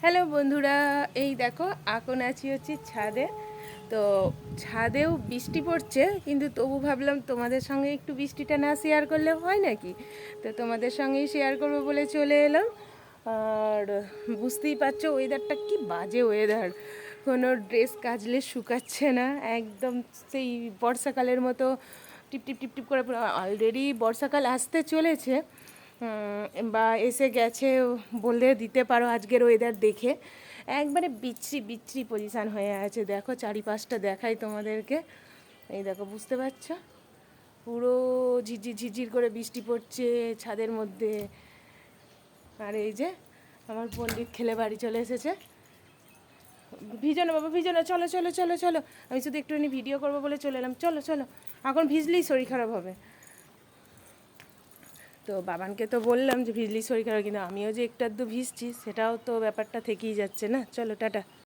Hello বন্ধুরা, এই দেখো এখন আছি হচ্ছে ছাদে। তো ছাদেও বৃষ্টি পড়ছে, কিন্তু তবু ভাবলাম তোমাদের সঙ্গে একটু বৃষ্টিটা না শেয়ার করলে হয় নাকি। তো তোমাদের সঙ্গেই শেয়ার করবো বলে চলে এলাম। আর বুঝতেই পারছো ওয়েদারটা কি বাজে ওয়েদার, কোনো ড্রেস কাচলে শুকাচ্ছে না, একদম সেই বর্ষাকালের মতো টিপ টিপ টিপ টিপ করে। অলরেডি বর্ষাকাল আসতে চলেছে বা এসে গেছে বলে দিতে পারো আজকের ওয়েদার দেখে। একবারে বিচ্ছিরি বিচ্ছিরি পজিশান হয়ে আছে, দেখো চারিপাশটা দেখাই তোমাদেরকে। এই দেখো, বুঝতে পারছো, পুরো ঝিরঝির ঝিরঝির করে বৃষ্টি পড়ছে ছাদের মধ্যে। আর এই যে আমার পণ্ডিত খেলে বাড়ি চলে এসেছে। ভিজো না বাবা, ভিজো না, চলো চলো চলো চলো। আমি শুধু একটুখানি ভিডিও করবো বলে চলে এলাম, চলো চলো। এখন ভিজলেই শরীর খারাপ হবে। তো বাবানকে তো বললাম যে ভিজলি শরীর খারাপ, কিন্তু আমিও যে একটু আধটু ভিজছি সেটাও তো ব্যাপারটা থেকেই যাচ্ছে না। চলো টাটা।